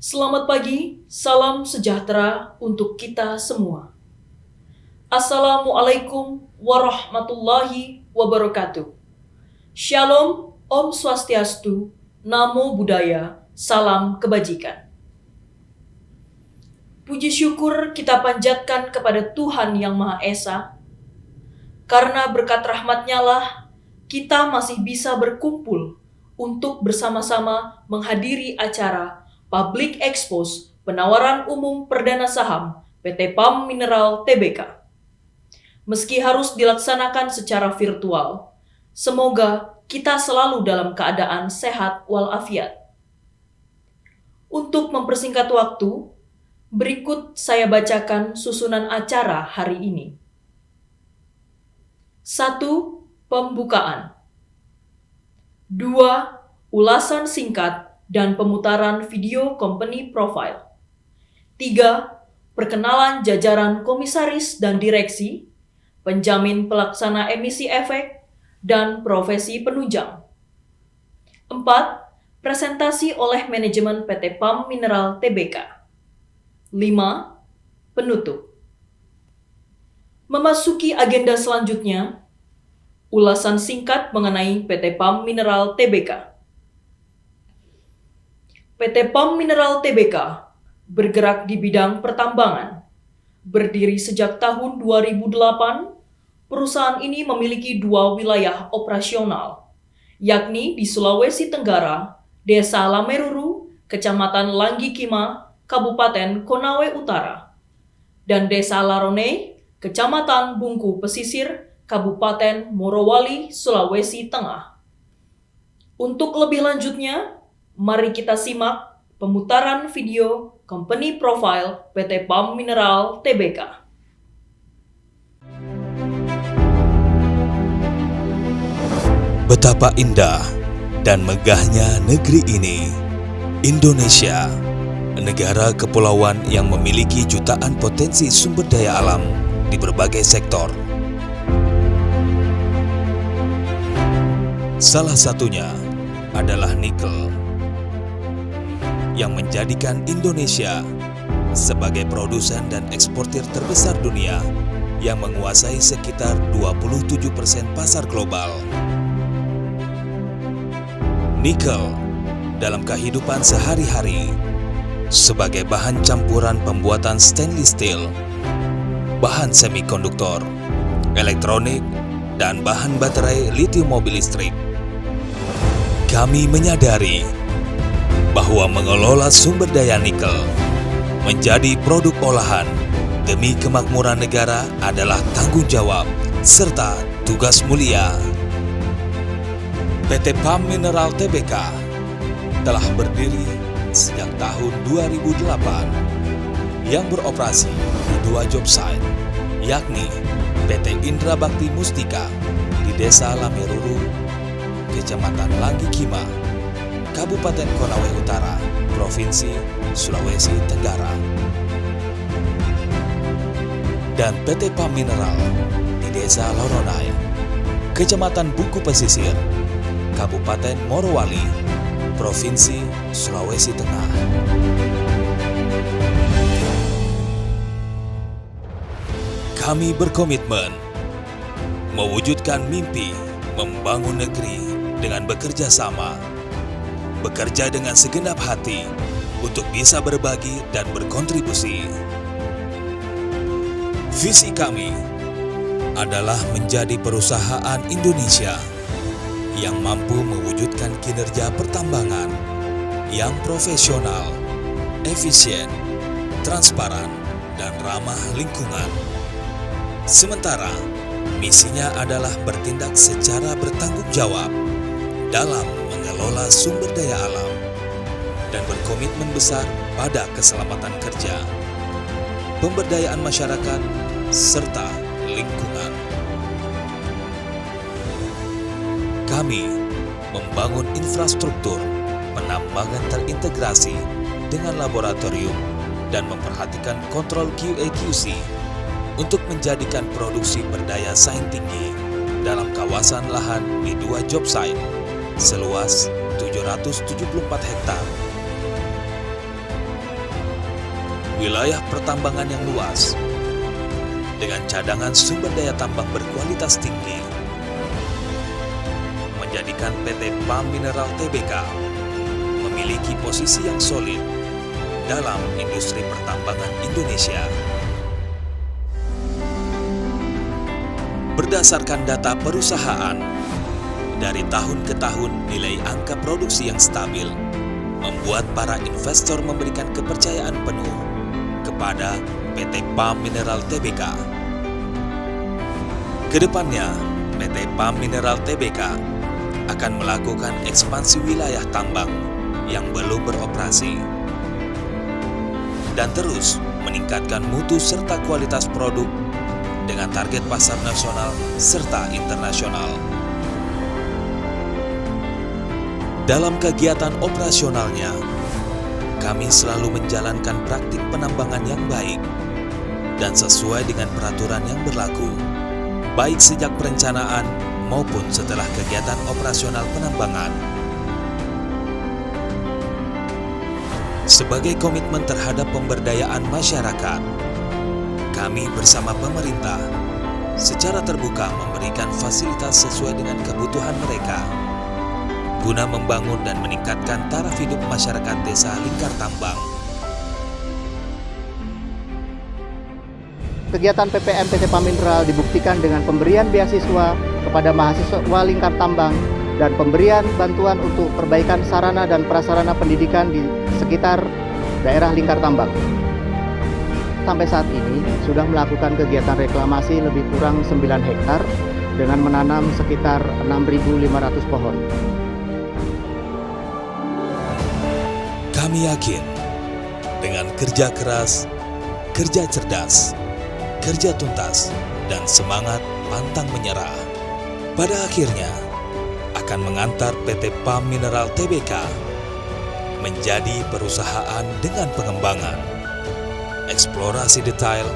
Selamat pagi, salam sejahtera untuk kita semua. Assalamualaikum warahmatullahi wabarakatuh. Shalom, Om Swastiastu, Namo Buddhaya, salam kebajikan. Puji syukur kita panjatkan kepada Tuhan Yang Maha Esa, karena berkat rahmat-Nya lah kita masih bisa berkumpul untuk bersama-sama menghadiri acara Public Expose Penawaran Umum Perdana Saham PT PAM Mineral Tbk. Meski harus dilaksanakan secara virtual, semoga kita selalu dalam keadaan sehat walafiat. Untuk mempersingkat waktu, berikut saya bacakan susunan acara hari ini. 1. Pembukaan. 2. Ulasan singkat dan pemutaran video company profile. 3. Perkenalan jajaran komisaris dan direksi, penjamin pelaksana emisi efek, dan profesi penunjang. 4. Presentasi oleh manajemen PT PAM Mineral Tbk. 5. Penutup. Memasuki agenda selanjutnya, ulasan singkat mengenai PT PAM Mineral Tbk. PT PAM Mineral Tbk bergerak di bidang pertambangan. Berdiri sejak tahun 2008, perusahaan ini memiliki 2 wilayah operasional, yakni di Sulawesi Tenggara, Desa Lameruru, Kecamatan Langgikima, Kabupaten Konawe Utara, dan Desa Larone, Kecamatan Bungku Pesisir, Kabupaten Morowali, Sulawesi Tengah. Untuk lebih lanjutnya, mari kita simak pemutaran video company profile PT PAM Mineral Tbk. Betapa indah dan megahnya negeri ini, Indonesia, negara kepulauan yang memiliki jutaan potensi sumber daya alam di berbagai sektor. Salah satunya adalah nikel, yang menjadikan Indonesia sebagai produsen dan eksportir terbesar dunia yang menguasai sekitar 27% pasar global. Nikel dalam kehidupan sehari-hari sebagai bahan campuran pembuatan stainless steel, bahan semikonduktor, elektronik, dan bahan baterai lithium mobil listrik. Kami menyadari bahwa mengelola sumber daya nikel menjadi produk olahan demi kemakmuran negara adalah tanggung jawab serta tugas mulia. PT PAM Mineral Tbk telah berdiri sejak tahun 2008 yang beroperasi di 2 job site, yakni PT Indra Bakti Mustika di Desa Lameruru, Kecamatan Langgikima, Kabupaten Konawe Utara, Provinsi Sulawesi Tenggara, dan PT PAM Mineral di Desa Loronai, Kecamatan Bungku Pesisir, Kabupaten Morowali, Provinsi Sulawesi Tengah. Kami berkomitmen mewujudkan mimpi membangun negeri dengan bekerja sama, bekerja dengan segenap hati untuk bisa berbagi dan berkontribusi. Visi kami adalah menjadi perusahaan Indonesia yang mampu mewujudkan kinerja pertambangan yang profesional, efisien, transparan, dan ramah lingkungan. Sementara, misinya adalah bertindak secara bertanggung jawab dalam mengelola sumber daya alam dan berkomitmen besar pada keselamatan kerja, pemberdayaan masyarakat, serta lingkungan. Kami membangun infrastruktur penambangan terintegrasi dengan laboratorium dan memperhatikan kontrol QA/QC untuk menjadikan produksi berdaya saing tinggi dalam kawasan lahan di 2 job site seluas 774 hektar wilayah pertambangan yang luas dengan cadangan sumber daya tambang berkualitas tinggi menjadikan PT PAM Mineral Tbk memiliki posisi yang solid dalam industri pertambangan Indonesia. Berdasarkan data perusahaan, dari tahun ke tahun nilai angka produksi yang stabil membuat para investor memberikan kepercayaan penuh kepada PT PAM Mineral Tbk. Kedepannya, PT PAM Mineral Tbk akan melakukan ekspansi wilayah tambang yang belum beroperasi dan terus meningkatkan mutu serta kualitas produk dengan target pasar nasional serta internasional. Dalam kegiatan operasionalnya, kami selalu menjalankan praktik penambangan yang baik dan sesuai dengan peraturan yang berlaku, baik sejak perencanaan maupun setelah kegiatan operasional penambangan. Sebagai komitmen terhadap pemberdayaan masyarakat, kami bersama pemerintah secara terbuka memberikan fasilitas sesuai dengan kebutuhan mereka guna membangun dan meningkatkan taraf hidup masyarakat Desa Lingkar Tambang. Kegiatan PPM PT PAM Mineral dibuktikan dengan pemberian beasiswa kepada mahasiswa Lingkar Tambang dan pemberian bantuan untuk perbaikan sarana dan prasarana pendidikan di sekitar daerah Lingkar Tambang. Sampai saat ini sudah melakukan kegiatan reklamasi lebih kurang 9 hektar dengan menanam sekitar 6.500 pohon. Kami yakin dengan kerja keras, kerja cerdas, kerja tuntas, dan semangat pantang menyerah, pada akhirnya akan mengantar PT PAM Mineral Tbk menjadi perusahaan dengan pengembangan, eksplorasi detail,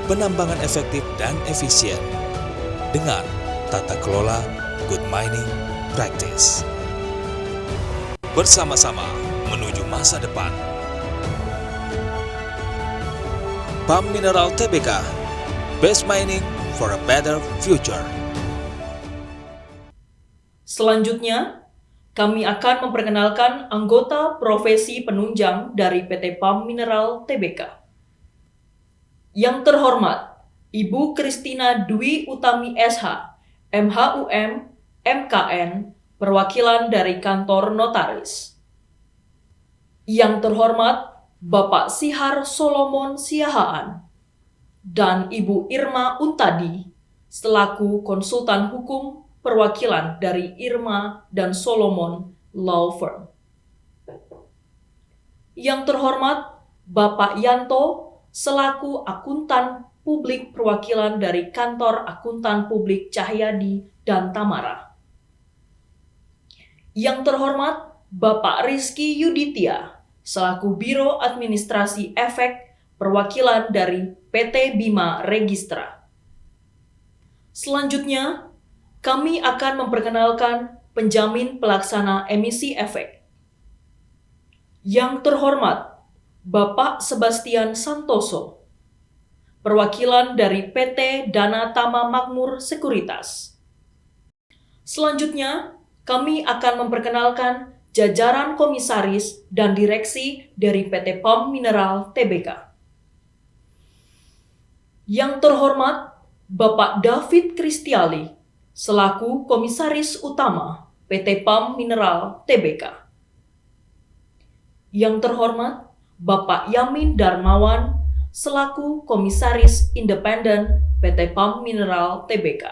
penambangan efektif dan efisien dengan tata kelola good mining practice. Bersama-sama menuju masa depan. PAM Mineral Tbk, best mining for a better future. Selanjutnya, kami akan memperkenalkan anggota profesi penunjang dari PT PAM Mineral Tbk. Yang terhormat, Ibu Kristina Dwi Utami SH, MHUM, MKN, perwakilan dari kantor notaris. Yang terhormat, Bapak Sihar Solomon Siahaan dan Ibu Irma Untadi, selaku konsultan hukum perwakilan dari Irma dan Solomon Law Firm. Yang terhormat, Bapak Yanto, selaku akuntan publik perwakilan dari kantor akuntan publik Cahyadi dan Tamara. Yang terhormat, Bapak Rizky Yuditya, selaku Biro Administrasi Efek perwakilan dari PT Bima Registra. Selanjutnya, kami akan memperkenalkan penjamin pelaksana emisi efek. Yang terhormat, Bapak Sebastian Santoso, perwakilan dari PT Dana Tama Makmur Sekuritas. Selanjutnya, kami akan memperkenalkan jajaran komisaris dan direksi dari PT PAM Mineral Tbk. Yang terhormat, Bapak David Kristiali, selaku Komisaris Utama PT PAM Mineral Tbk. Yang terhormat, Bapak Yamin Darmawan, selaku Komisaris Independen PT PAM Mineral Tbk.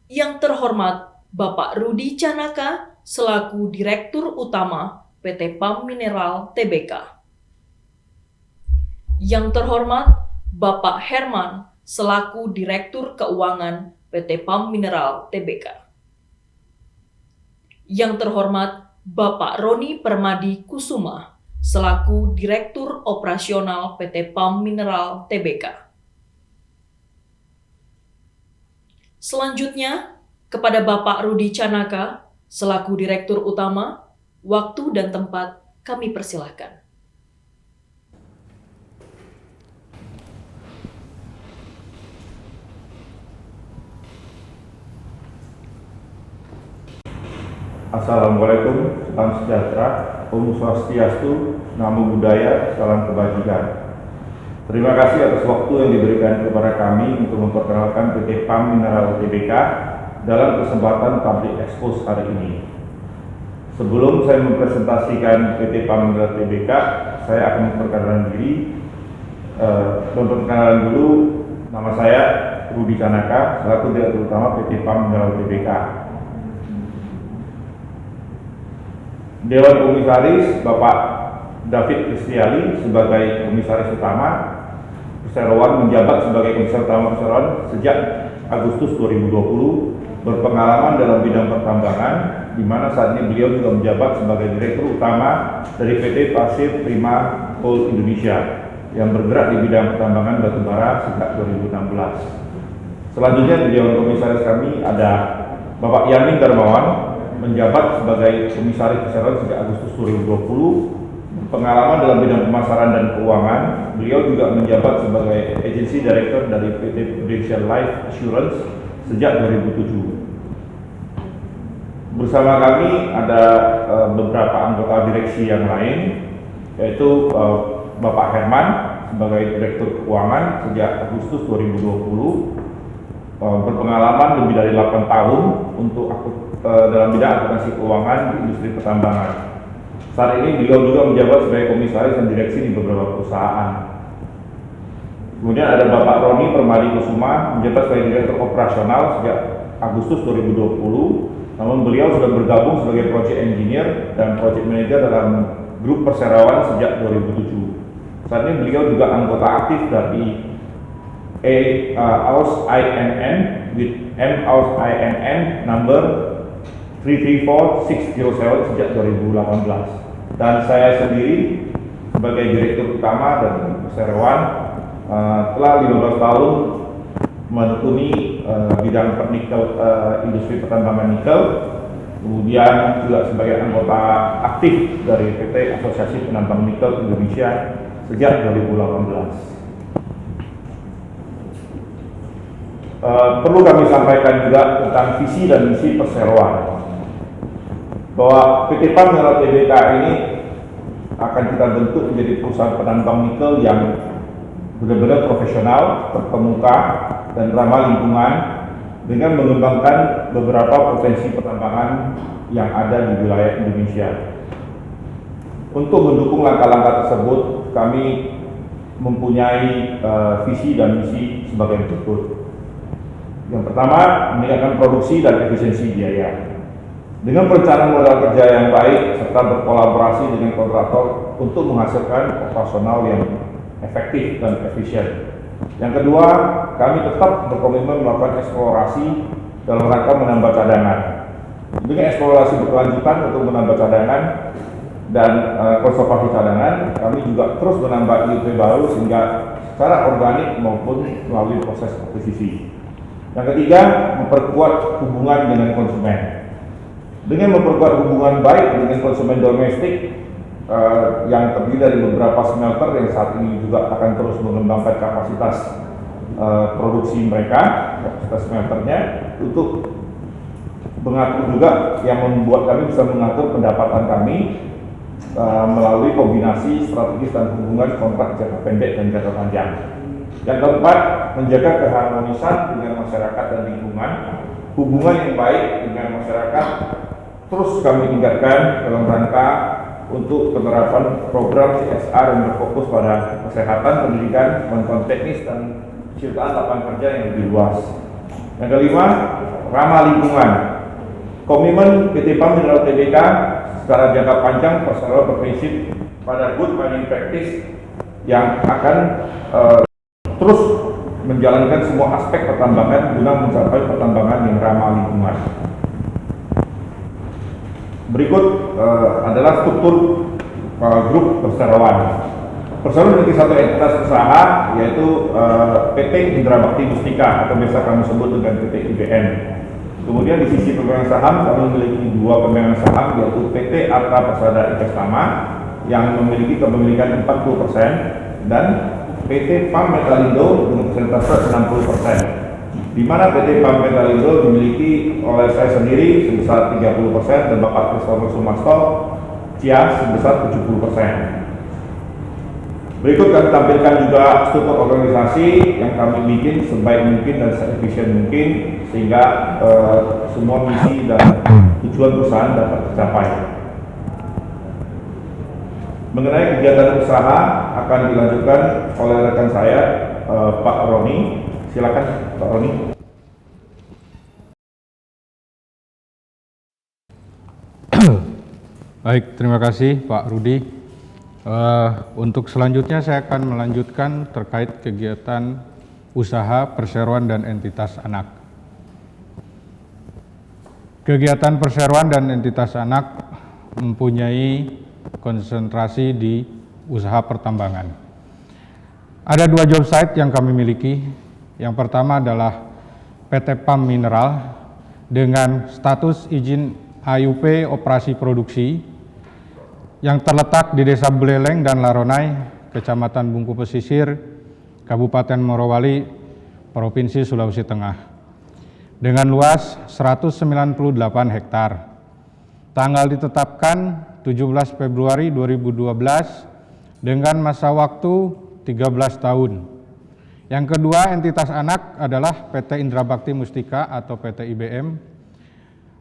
Yang terhormat, Bapak Rudi Canaka, selaku Direktur Utama PT PAM Mineral Tbk. Yang terhormat, Bapak Herman, selaku Direktur Keuangan PT PAM Mineral Tbk. Yang terhormat, Bapak Roni Permadi Kusuma, selaku Direktur Operasional PT PAM Mineral Tbk. Selanjutnya, kepada Bapak Rudi Canaka, selaku Direktur Utama, waktu dan tempat kami persilahkan. Assalamualaikum, salam sejahtera, Om Swastiastu, Namo Buddhaya, salam kebajikan. Terima kasih atas waktu yang diberikan kepada kami untuk memperkenalkan PT PAM Mineral Tbk dalam kesempatan Public Expose hari ini. Sebelum saya mempresentasikan PT PAM Mineral Tbk, saya akan memperkenalkan diri. Memperkenalkan dulu, nama saya Rudi Canaka, selaku Direktur Utama PT PAM Mineral Tbk. Dewan Komisaris Bapak David Kristiali sebagai Komisaris Utama Perseroan, menjabat sebagai Komisaris Utama Perseroan sejak Agustus 2020, berpengalaman dalam bidang pertambangan, di mana saat ini beliau juga menjabat sebagai Direktur Utama dari PT Pasir Prima Coal Indonesia yang bergerak di bidang pertambangan batubara sejak 2016. Selanjutnya di Dewan Komisaris kami ada Bapak Yaning Darmawan, menjabat sebagai Komisaris Perseroan sejak Agustus 2020, pengalaman dalam bidang pemasaran dan keuangan. Beliau juga menjabat sebagai Agency Director dari PT Prudential Life Assurance sejak 2007. Bersama kami ada beberapa anggota direksi yang lain, yaitu Bapak Herman sebagai Direktur Keuangan sejak Agustus 2020, berpengalaman lebih dari 8 tahun untuk dalam bidang akuntansi keuangan di industri pertambangan. Saat ini beliau juga menjabat sebagai komisaris dan direksi di beberapa perusahaan. Kemudian ada Bapak Roni Permadi Kusuma, menjabat sebagai Direktur Operasional sejak Agustus 2020, namun beliau sudah bergabung sebagai Project Engineer dan Project Manager dalam grup Perseroan sejak 2007. Saat ini beliau juga anggota aktif dari AUS INN with AUS INN number 334607 sejak 2018, dan saya sendiri sebagai Direktur Utama dan Perseroan telah 15 tahun menekuni bidang pernikel, industri pertambangan nikel, kemudian juga sebagai anggota aktif dari PT Asosiasi Penambang Nikel Indonesia sejak 2018. Perlu kami sampaikan juga tentang visi dan misi Perseroan, bahwa PT PAM Mineral Tbk ini akan kita bentuk menjadi perusahaan penambang nikel yang benar-benar profesional, terkemuka, dan ramah lingkungan dengan mengembangkan beberapa potensi pertambangan yang ada di wilayah Indonesia. Untuk mendukung langkah-langkah tersebut, kami mempunyai visi dan misi sebagai berikut. Yang pertama, meningkatkan produksi dan efisiensi biaya. Dengan perencanaan modal kerja yang baik serta berkolaborasi dengan kontraktor untuk menghasilkan operasional yang efektif dan efisien. Yang kedua, kami tetap berkomitmen melakukan eksplorasi dalam rangka menambah cadangan. Dengan eksplorasi berkelanjutan untuk menambah cadangan dan konservasi cadangan, kami juga terus menambah IUP baru sehingga secara organik maupun melalui proses akuisisi. Yang ketiga, memperkuat hubungan dengan konsumen. Dengan memperkuat hubungan baik dengan konsumen domestik yang terdiri dari beberapa smelter yang saat ini juga akan terus mengembangkan kapasitas produksi mereka, kapasitas smelternya, untuk mengatur juga yang membuat kami bisa mengatur pendapatan kami melalui kombinasi strategis dan hubungan kontrak jangka pendek dan jangka panjang. Yang keempat, menjaga keharmonisan dengan masyarakat dan lingkungan. Hubungan yang baik dengan masyarakat terus kami tingkatkan dalam rangka untuk penerapan program CSR yang berfokus pada kesehatan, pendidikan, bantuan teknis, dan penciptaan lapangan kerja yang lebih luas. Yang kelima, ramah lingkungan. Komitmen PT PAM Mineral Tbk secara jangka panjang Perseroan berprinsip pada good mining practice yang akan terus menjalankan semua aspek pertambangan guna mencapai pertambangan yang ramah lingkungan. Berikut adalah struktur grup Perseroan. Perseroan memiliki satu entitas usaha, yaitu PT Indra Bakti Mustika atau biasa kami sebut dengan PT IBM. Kemudian di sisi pemegang saham kami memiliki dua pemegang saham, yaitu PT Arta Persada Investama yang memiliki kepemilikan 40% dan PT PAM Metalindo dengan persentase 60%. di mana PT PAM Metallindo dimiliki oleh saya sendiri sebesar 30% dan Bapak Christopher Sumasto Cias sebesar 70%. Berikut kami tampilkan juga struktur organisasi yang kami bikin sebaik mungkin dan seefisien mungkin sehingga semua misi dan tujuan perusahaan dapat tercapai. Mengenai kegiatan usaha akan dilanjutkan oleh rekan saya, Pak Roni. Silakan Pak Roni. Baik, terima kasih Pak Rudi. Untuk selanjutnya saya akan melanjutkan terkait kegiatan usaha perseroan dan entitas anak. Kegiatan perseroan dan entitas anak mempunyai konsentrasi di usaha pertambangan. Ada 2 job site yang kami miliki. Yang pertama adalah PT PAM Mineral dengan status izin AUP operasi produksi yang terletak di Desa Buleleng dan Laronai, Kecamatan Bungku Pesisir, Kabupaten Morowali, Provinsi Sulawesi Tengah, dengan luas 198 hektar. Tanggal ditetapkan 17 Februari 2012 dengan masa waktu 13 tahun. Yang kedua entitas anak adalah PT Indra Bakti Mustika atau PT IBM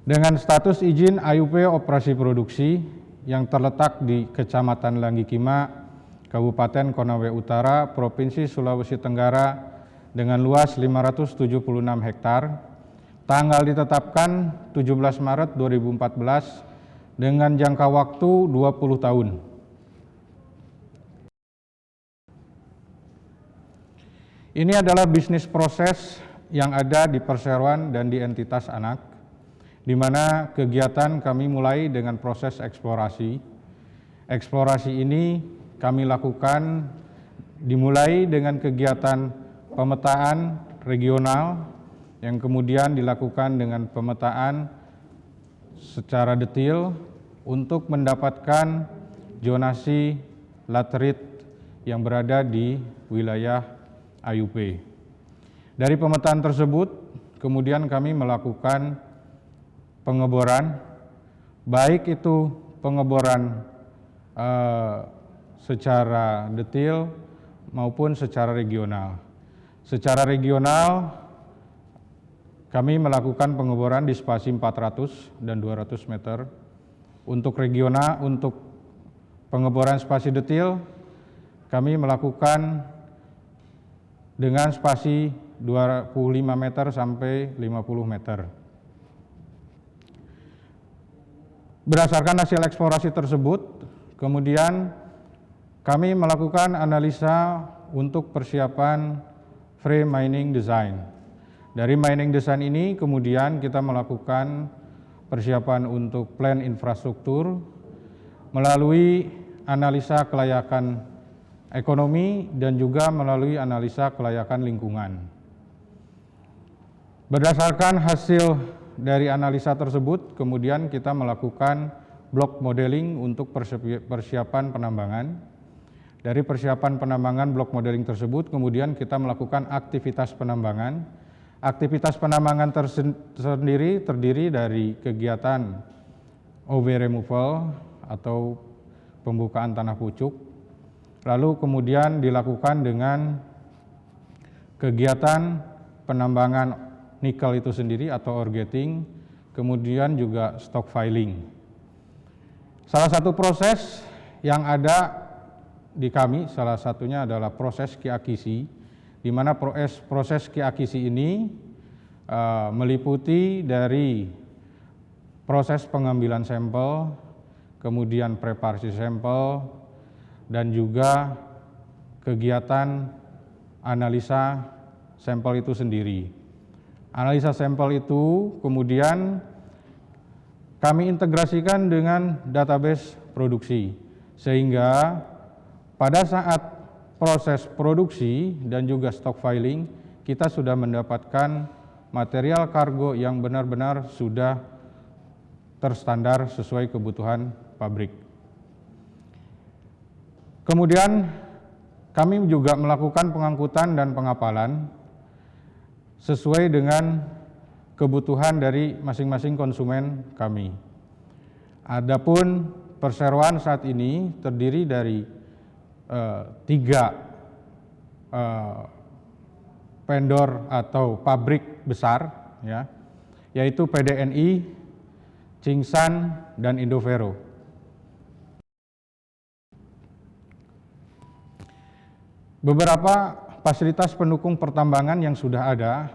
dengan status izin AUP operasi produksi yang terletak di Kecamatan Langgikima, Kabupaten Konawe Utara, Provinsi Sulawesi Tenggara dengan luas 576 hektar. Tanggal ditetapkan 17 Maret 2014 dengan jangka waktu 20 tahun. Ini adalah bisnis proses yang ada di perseroan dan di entitas anak, di mana kegiatan kami mulai dengan proses eksplorasi. Eksplorasi ini kami lakukan dimulai dengan kegiatan pemetaan regional yang kemudian dilakukan dengan pemetaan secara detail untuk mendapatkan zonasi laterit yang berada di wilayah AUP. Dari pemetaan tersebut kemudian kami melakukan pengeboran, baik itu pengeboran secara detail maupun secara regional. Secara regional kami melakukan pengeboran di spasi 400 dan 200 meter. Untuk regional, untuk pengeboran spasi detail kami melakukan dengan spasi 25 meter sampai 50 meter. Berdasarkan hasil eksplorasi tersebut, kemudian kami melakukan analisa untuk persiapan free mining design. Dari mining design ini kemudian kita melakukan persiapan untuk plan infrastruktur melalui analisa kelayakan ekonomi dan juga melalui analisa kelayakan lingkungan. Berdasarkan hasil dari analisa tersebut, kemudian kita melakukan block modeling untuk persiapan penambangan. Dari persiapan penambangan block modeling tersebut, kemudian kita melakukan aktivitas penambangan. Aktivitas penambangan tersendiri terdiri dari kegiatan OB removal atau pembukaan tanah pucuk, lalu kemudian dilakukan dengan kegiatan penambangan nikel itu sendiri atau ore getting, kemudian juga stockpiling. Salah satu proses yang ada di kami, salah satunya adalah proses kiakisi, di mana proses kiakisi ini meliputi dari proses pengambilan sampel, kemudian preparasi sampel, dan juga kegiatan analisa sampel itu sendiri. Analisa sampel itu kemudian kami integrasikan dengan database produksi, sehingga pada saat proses produksi dan juga stockpiling, kita sudah mendapatkan material kargo yang benar-benar sudah terstandar sesuai kebutuhan pabrik. Kemudian kami juga melakukan pengangkutan dan pengapalan. sesuai dengan kebutuhan dari masing-masing konsumen kami. Adapun perseroan saat ini terdiri dari 3 vendor atau pabrik besar, ya, yaitu PDNI, Cingsan, dan Indovero. Beberapa fasilitas pendukung pertambangan yang sudah ada,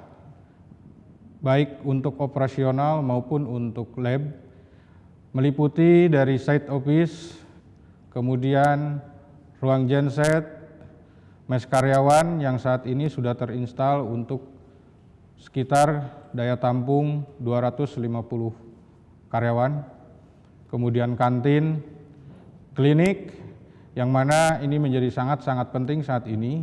baik untuk operasional maupun untuk lab, meliputi dari site office, kemudian ruang genset, mes karyawan yang saat ini sudah terinstal untuk sekitar daya tampung 250 karyawan, kemudian kantin, klinik, yang mana ini menjadi sangat-sangat penting saat ini,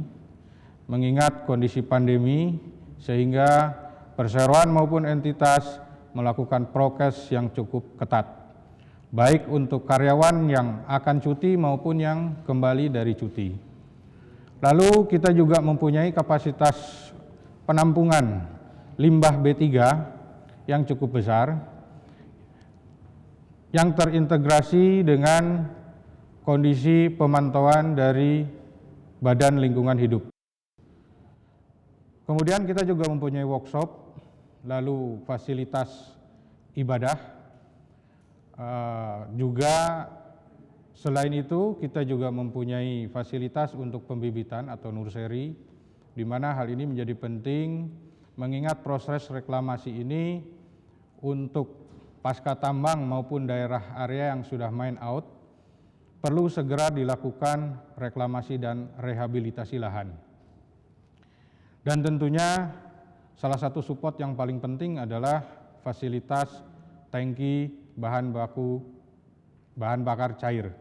mengingat kondisi pandemi, sehingga perseroan maupun entitas melakukan prokes yang cukup ketat, baik untuk karyawan yang akan cuti maupun yang kembali dari cuti. Lalu kita juga mempunyai kapasitas penampungan limbah B3 yang cukup besar, yang terintegrasi dengan kondisi pemantauan dari Badan Lingkungan Hidup. Kemudian kita juga mempunyai workshop, lalu fasilitas ibadah. Juga selain itu kita juga mempunyai fasilitas untuk pembibitan atau nursery, di mana hal ini menjadi penting mengingat proses reklamasi ini untuk pasca tambang maupun daerah area yang sudah mine out perlu segera dilakukan reklamasi dan rehabilitasi lahan. Dan tentunya salah satu support yang paling penting adalah fasilitas tangki bahan bakar cair.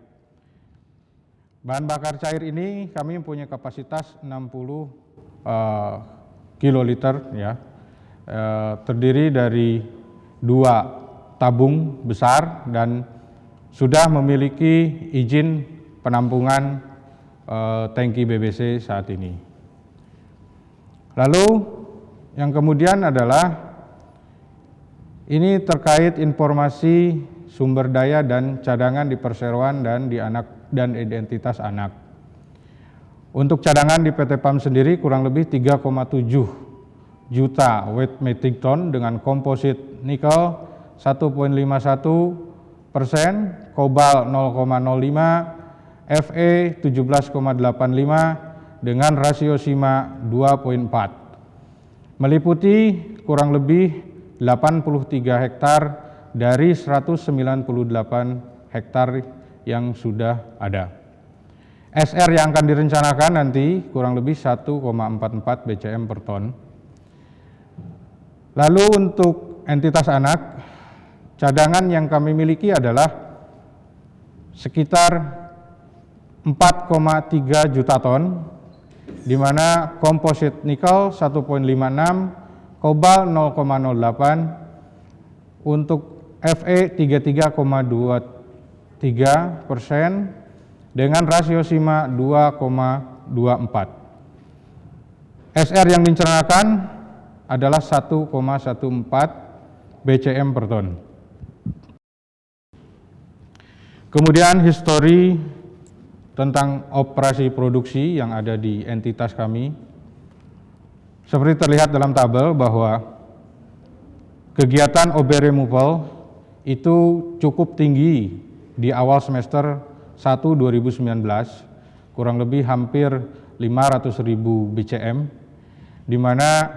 Bahan bakar cair ini kami mempunyai kapasitas 60 kiloliter, ya, terdiri dari 2 tabung besar dan sudah memiliki izin penampungan tangki BBC saat ini. Lalu yang kemudian adalah ini terkait informasi sumber daya dan cadangan di perseroan dan di anak dan identitas anak. Untuk cadangan di PT PAM sendiri kurang lebih 3,7 juta weight metric ton dengan komposit nikel 1,51%, kobal 0,05, Fe 17,85 dengan rasio sima 2,4. Meliputi kurang lebih 83 hektar dari 198 hektar yang sudah ada. SR yang akan direncanakan nanti kurang lebih 1,44 BCM per ton. Lalu untuk entitas anak, cadangan yang kami miliki adalah sekitar 4,3 juta ton, di mana komposit nikel 1,56, kobal 0,08, untuk Fe 33,23% dengan rasio sima 2,24. SR yang direncanakan adalah 1,14 BCM per ton. Kemudian histori tentang operasi produksi yang ada di entitas kami. Seperti terlihat dalam tabel bahwa kegiatan OB removal itu cukup tinggi di awal semester 1 2019, kurang lebih hampir 500.000 BCM, di mana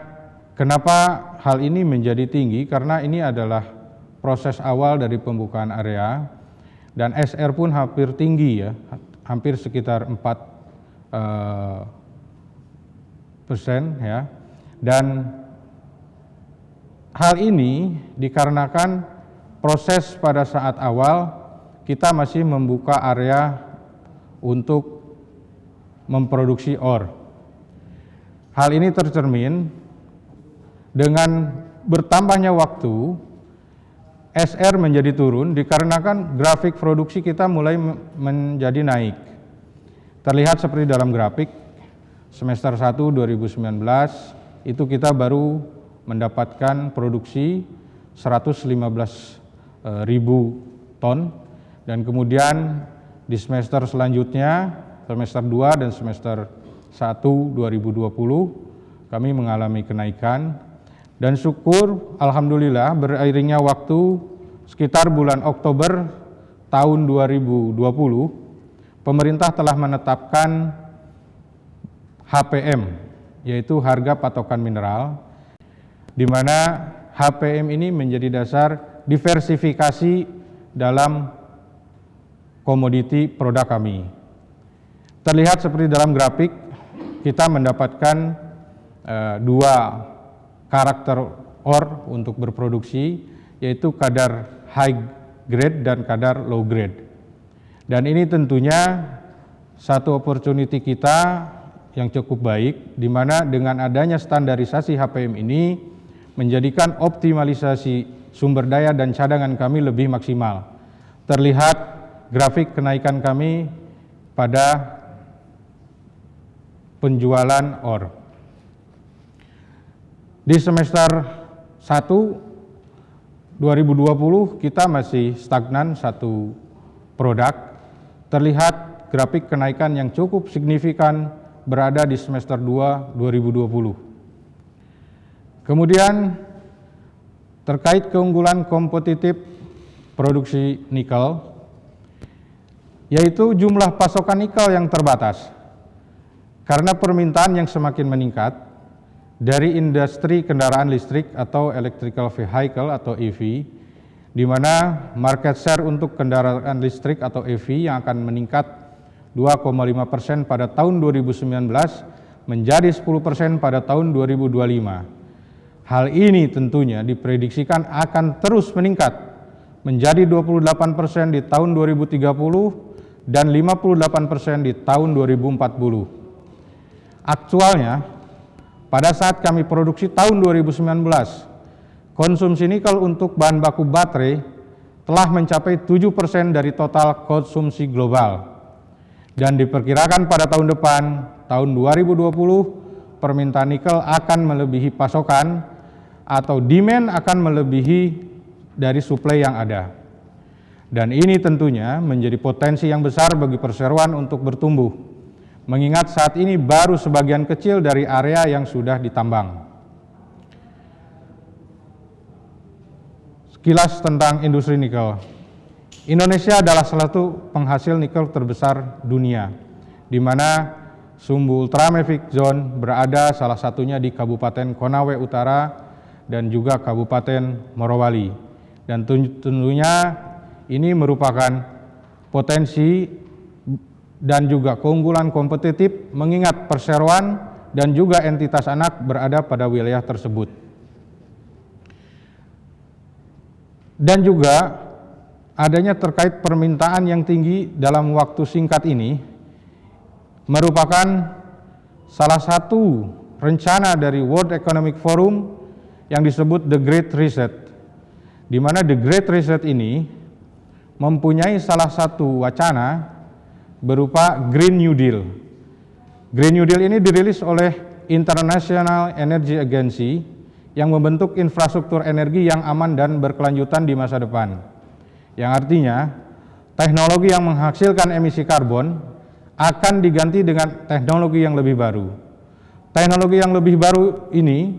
kenapa hal ini menjadi tinggi, karena ini adalah proses awal dari pembukaan area, dan SR pun hampir tinggi, ya, hampir sekitar 4%, ya. Dan hal ini dikarenakan proses pada saat awal kita masih membuka area untuk memproduksi ore. Hal ini tercermin dengan bertambahnya waktu, SR menjadi turun dikarenakan grafik produksi kita mulai menjadi naik. Terlihat seperti dalam grafik semester 1 2019 itu kita baru mendapatkan produksi 115.000 ton, dan kemudian di semester selanjutnya, semester 2 dan semester 1 2020, kami mengalami kenaikan, dan syukur alhamdulillah beriringnya waktu sekitar bulan Oktober tahun 2020, pemerintah telah menetapkan HPM, yaitu harga patokan mineral, di mana HPM ini menjadi dasar diversifikasi dalam komoditi produk kami. Terlihat seperti dalam grafik, kita mendapatkan dua karakter ore untuk berproduksi, yaitu kadar high grade dan kadar low grade. Dan ini tentunya satu opportunity kita yang cukup baik, di mana dengan adanya standarisasi HPM ini menjadikan optimalisasi sumber daya dan cadangan kami lebih maksimal. Terlihat grafik kenaikan kami pada penjualan ore. Di semester 1 2020 kita masih stagnan satu produk. Terlihat grafik kenaikan yang cukup signifikan berada di semester 2 2020. Kemudian terkait keunggulan kompetitif produksi nikel, yaitu jumlah pasokan nikel yang terbatas. Karena permintaan yang semakin meningkat dari industri kendaraan listrik atau electrical vehicle atau EV, di mana market share untuk kendaraan listrik atau EV yang akan meningkat 2,5% pada tahun 2019 menjadi 10% pada tahun 2025. Hal ini tentunya diprediksikan akan terus meningkat menjadi 28% di tahun 2030 dan 58% di tahun 2040. Aktualnya, pada saat kami produksi tahun 2019, konsumsi nikel untuk bahan baku baterai telah mencapai 7% dari total konsumsi global. Dan diperkirakan pada tahun depan, tahun 2020, permintaan nikel akan melebihi pasokan atau demand akan melebihi dari suplai yang ada. Dan ini tentunya menjadi potensi yang besar bagi perseroan untuk bertumbuh, mengingat saat ini baru sebagian kecil dari area yang sudah ditambang. Sekilas tentang industri nikel. Indonesia adalah salah satu penghasil nikel terbesar dunia, di mana sumbu ultramafic zone berada salah satunya di Kabupaten Konawe Utara dan juga Kabupaten Morowali. Dan tentunya ini merupakan potensi dan juga keunggulan kompetitif mengingat perseroan dan juga entitas anak berada pada wilayah tersebut. Dan juga adanya terkait permintaan yang tinggi dalam waktu singkat ini merupakan salah satu rencana dari World Economic Forum yang disebut The Great Reset, di mana The Great Reset ini mempunyai salah satu wacana berupa Green New Deal. Green New Deal ini dirilis oleh International Energy Agency yang membentuk infrastruktur energi yang aman dan berkelanjutan di masa depan. Yang artinya, teknologi yang menghasilkan emisi karbon akan diganti dengan teknologi yang lebih baru. Teknologi yang lebih baru ini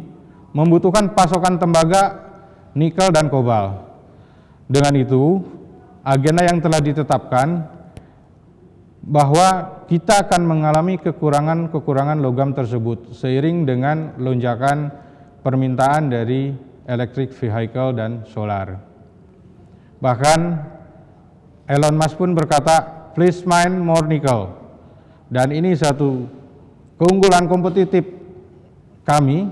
membutuhkan pasokan tembaga, nikel, dan kobalt. Dengan itu, agenda yang telah ditetapkan bahwa kita akan mengalami kekurangan logam tersebut seiring dengan lonjakan permintaan dari electric vehicle dan solar. Bahkan Elon Musk pun berkata, please mine more nickel. Dan ini satu keunggulan kompetitif kami,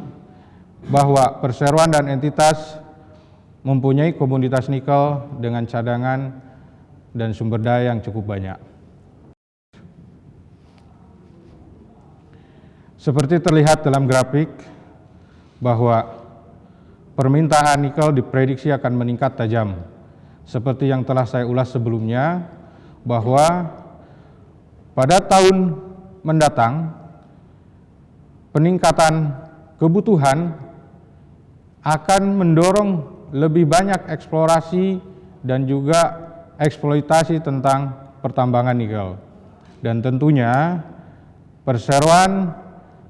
bahwa perseroan dan entitas mempunyai komoditas nikel dengan cadangan dan sumber daya yang cukup banyak. Seperti terlihat dalam grafik bahwa permintaan nikel diprediksi akan meningkat tajam. Seperti yang telah saya ulas sebelumnya, bahwa pada tahun mendatang peningkatan kebutuhan akan mendorong lebih banyak eksplorasi dan juga eksploitasi tentang pertambangan nikel. Dan tentunya perseroan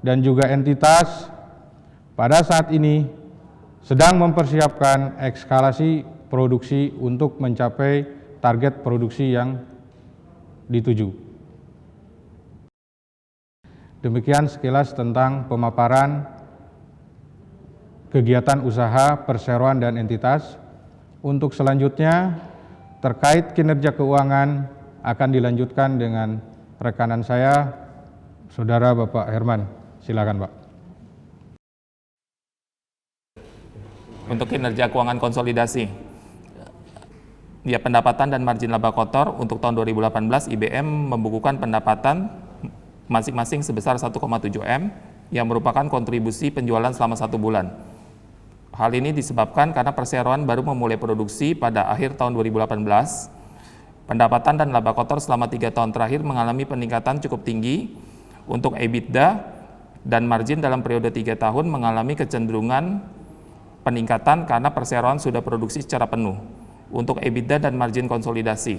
dan juga entitas pada saat ini sedang mempersiapkan eskalasi produksi untuk mencapai target produksi yang dituju. Demikian sekilas tentang pemaparan kegiatan usaha perseroan dan entitas. Untuk selanjutnya terkait kinerja keuangan akan dilanjutkan dengan rekanan saya, Saudara Bapak Herman. Silakan, Pak. Untuk kinerja keuangan konsolidasi, ya, pendapatan dan margin laba kotor untuk tahun 2018 IBM membukukan pendapatan masing-masing sebesar 1,7 M yang merupakan kontribusi penjualan selama 1 bulan. Hal ini disebabkan karena perseroan baru memulai produksi pada akhir tahun 2018. Pendapatan dan laba kotor selama 3 tahun terakhir mengalami peningkatan cukup tinggi. Untuk EBITDA dan margin dalam periode 3 tahun mengalami kecenderungan peningkatan karena perseroan sudah produksi secara penuh. Untuk EBITDA dan margin konsolidasi,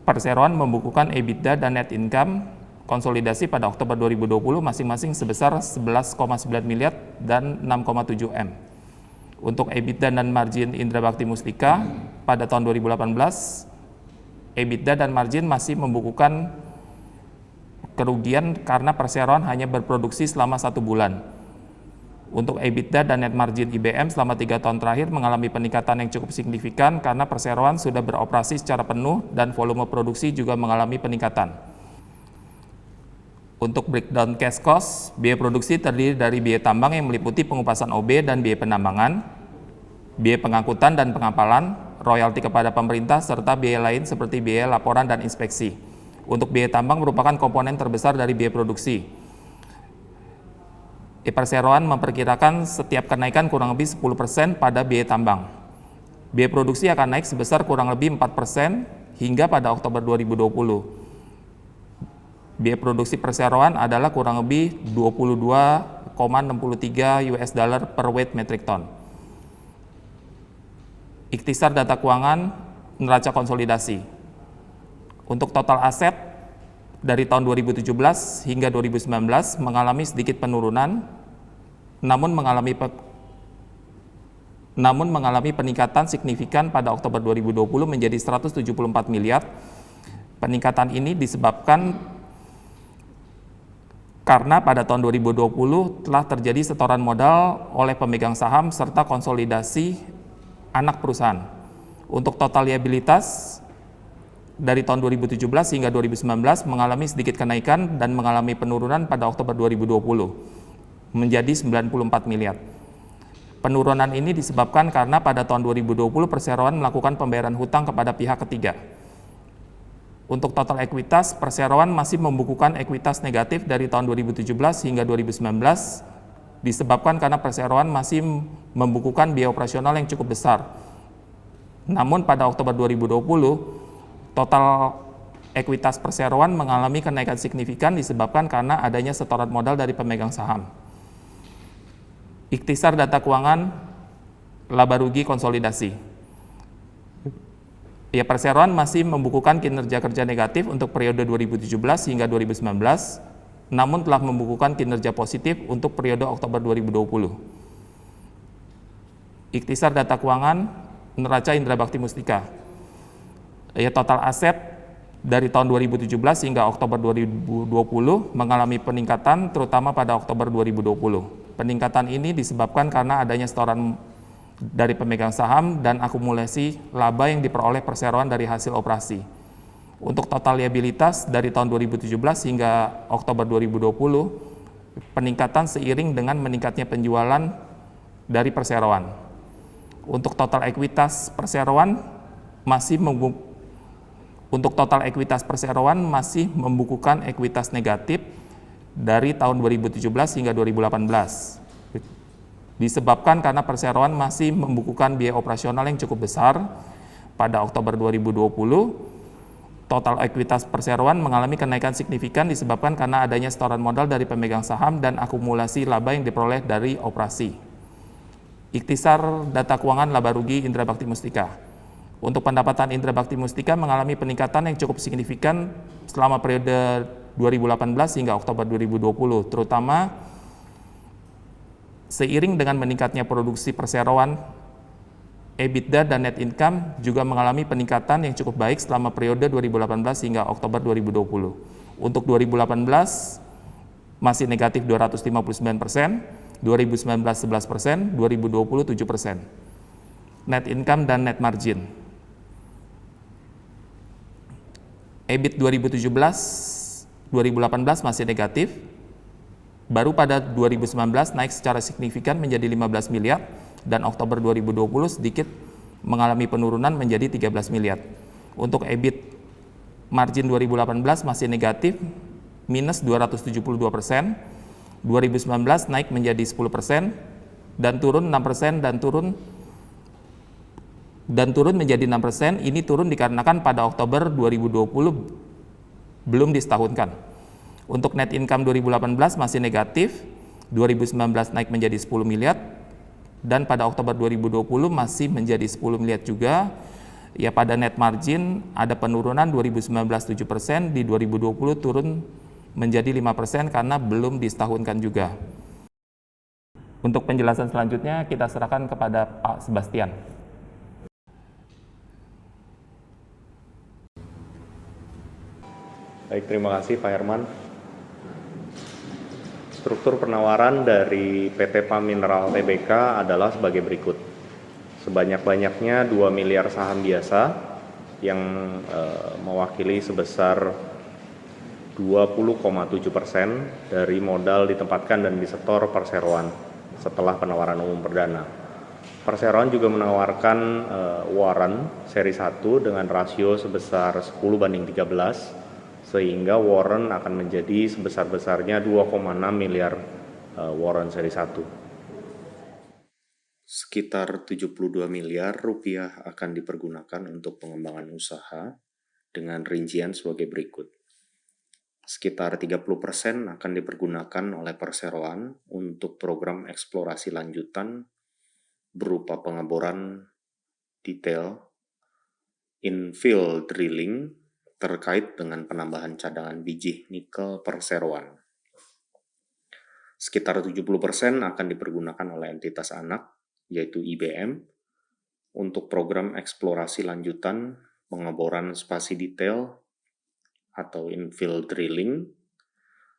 perseroan membukukan EBITDA dan net income konsolidasi pada Oktober 2020 masing-masing sebesar 11,9 miliar dan 6,7 M. Untuk EBITDA dan margin Indra Bakti Mustika pada tahun 2018, EBITDA dan margin masih membukukan kerugian karena perseroan hanya berproduksi selama 1 bulan. Untuk EBITDA dan net margin IBM selama 3 tahun terakhir mengalami peningkatan yang cukup signifikan karena perseroan sudah beroperasi secara penuh dan volume produksi juga mengalami peningkatan. Untuk breakdown cash cost, biaya produksi terdiri dari biaya tambang yang meliputi pengupasan OB dan biaya penambangan, biaya pengangkutan dan pengapalan, royalti kepada pemerintah, serta biaya lain seperti biaya laporan dan inspeksi. Untuk biaya tambang merupakan komponen terbesar dari biaya produksi. Perseroan memperkirakan setiap kenaikan kurang lebih 10% pada biaya tambang. Biaya produksi akan naik sebesar kurang lebih 4% hingga pada Oktober 2020. Biaya produksi perseroan adalah kurang lebih 22,63 US dollar per weight metric ton. Ikhtisar data keuangan neraca konsolidasi. Untuk total aset dari tahun 2017 hingga 2019 mengalami sedikit penurunan, namun mengalami peningkatan signifikan pada Oktober 2020 menjadi 174 miliar. Peningkatan ini disebabkan karena pada tahun 2020 telah terjadi setoran modal oleh pemegang saham serta konsolidasi anak perusahaan. Untuk total liabilitas dari tahun 2017 hingga 2019 mengalami sedikit kenaikan dan mengalami penurunan pada Oktober 2020 menjadi 94 miliar. Penurunan ini disebabkan karena pada tahun 2020 perseroan melakukan pembayaran hutang kepada pihak ketiga. Untuk total ekuitas, perseroan masih membukukan ekuitas negatif dari tahun 2017 hingga 2019 disebabkan karena perseroan masih membukukan biaya operasional yang cukup besar. Namun pada Oktober 2020, total ekuitas perseroan mengalami kenaikan signifikan disebabkan karena adanya setoran modal dari pemegang saham. Ikhtisar data keuangan laba rugi konsolidasi. Ya, perseroan masih membukukan kinerja kerja negatif untuk periode 2017 hingga 2019, namun telah membukukan kinerja positif untuk periode Oktober 2020. Ikhtisar data keuangan neraca Indra Bakti Mustika. Ya, total aset dari tahun 2017 hingga Oktober 2020 mengalami peningkatan terutama pada Oktober 2020. Peningkatan ini disebabkan karena adanya setoran dari pemegang saham dan akumulasi laba yang diperoleh perseroan dari hasil operasi. Untuk total liabilitas dari tahun 2017 hingga Oktober 2020, peningkatan seiring dengan meningkatnya penjualan dari perseroan. Untuk total ekuitas perseroan masih membukukan ekuitas negatif dari tahun 2017 hingga 2018. Disebabkan karena perseroan masih membukukan biaya operasional yang cukup besar. Pada Oktober 2020, total ekuitas perseroan mengalami kenaikan signifikan disebabkan karena adanya setoran modal dari pemegang saham dan akumulasi laba yang diperoleh dari operasi. Ikhtisar data keuangan laba rugi Indra Bakti Mustika. Untuk pendapatan Indra Bakti Mustika mengalami peningkatan yang cukup signifikan selama periode 2018 hingga Oktober 2020, terutama seiring dengan meningkatnya produksi perseroan, EBITDA dan net income juga mengalami peningkatan yang cukup baik selama periode 2018 hingga Oktober 2020. Untuk 2018 masih negatif 259%, 2019 11%, 2020 7%. Net income dan net margin. EBIT 2017 2018 masih negatif, baru pada 2019 naik secara signifikan menjadi 15 miliar dan Oktober 2020 sedikit mengalami penurunan menjadi 13 miliar. Untuk EBIT margin 2018 masih negatif minus 272%, 2019 naik menjadi 10% dan turun 6% dan turun menjadi 6%. Ini turun dikarenakan pada Oktober 2020 belum disetahunkan. Untuk net income 2018 masih negatif, 2019 naik menjadi 10 miliar dan pada Oktober 2020 masih menjadi 10 miliar juga. Ya, pada net margin ada penurunan 2019 7%, di 2020 turun menjadi 5% karena belum disetahunkan juga. Untuk penjelasan selanjutnya kita serahkan kepada Pak Sebastian. Baik, terima kasih Pak Herman. Struktur penawaran dari PT PAM Mineral Tbk adalah sebagai berikut. Sebanyak-banyaknya 2 miliar saham biasa yang mewakili sebesar 20,7% dari modal ditempatkan dan disetor perseroan setelah penawaran umum perdana. Perseroan juga menawarkan warrant seri 1 dengan rasio sebesar 10:13, sehingga warrant akan menjadi sebesar-besarnya 2,6 miliar warrant seri 1. Sekitar 72 miliar rupiah akan dipergunakan untuk pengembangan usaha dengan rincian sebagai berikut. Sekitar 30% akan dipergunakan oleh perseroan untuk program eksplorasi lanjutan berupa pengeboran detail, infill drilling, terkait dengan penambahan cadangan biji nikel perseroan. Sekitar 70% akan dipergunakan oleh entitas anak, yaitu IBM, untuk program eksplorasi lanjutan pengeboran spasi detail atau infill drilling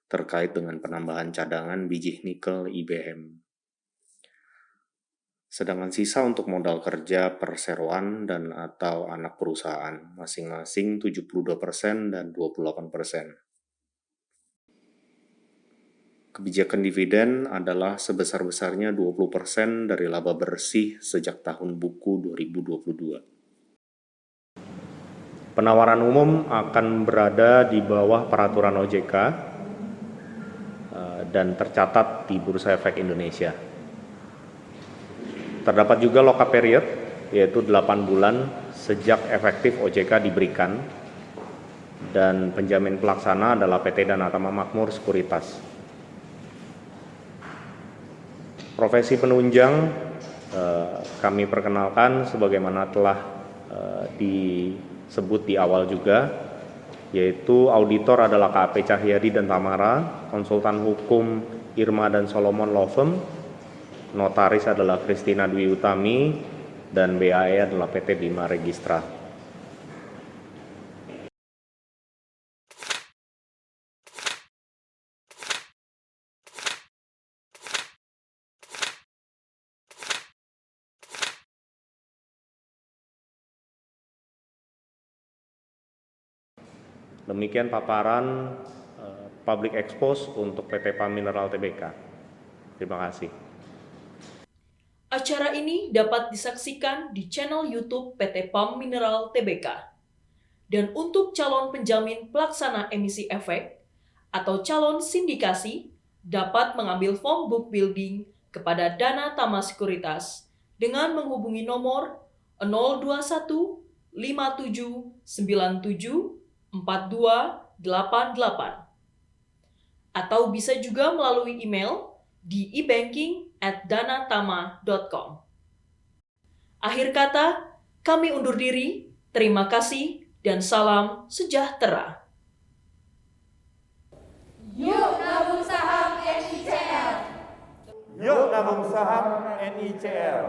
terkait dengan penambahan cadangan biji nikel IBM. Sedangkan sisa untuk modal kerja perseroan dan atau anak perusahaan masing-masing 72% dan 28%. Kebijakan dividen adalah sebesar-besarnya 20% dari laba bersih sejak tahun buku 2022. Penawaran umum akan berada di bawah peraturan OJK dan tercatat di Bursa Efek Indonesia. Terdapat juga lock-up period, yaitu 8 bulan sejak efektif OJK diberikan, dan penjamin pelaksana adalah PT Danatama Makmur Sekuritas. Profesi penunjang kami perkenalkan sebagaimana telah disebut di awal juga, yaitu auditor adalah KAP Cahyadi dan Tamara, konsultan hukum Irma dan Solomon Law Firm, notaris adalah Kristina Dwi Utami, dan BAE adalah PT Bima Registra. Demikian paparan public expose untuk PT PAM Mineral Tbk. Terima kasih. Acara ini dapat disaksikan di channel YouTube PT PAM Mineral Tbk. Dan untuk calon penjamin pelaksana emisi efek atau calon sindikasi dapat mengambil form book building kepada Danatama Sekuritas dengan menghubungi nomor 021 57 97 4288 atau bisa juga melalui email di e-banking @danatama.com. Akhir kata, kami undur diri. Terima kasih dan salam sejahtera. Yuk nabung saham NICL. Yuk nabung saham NICL.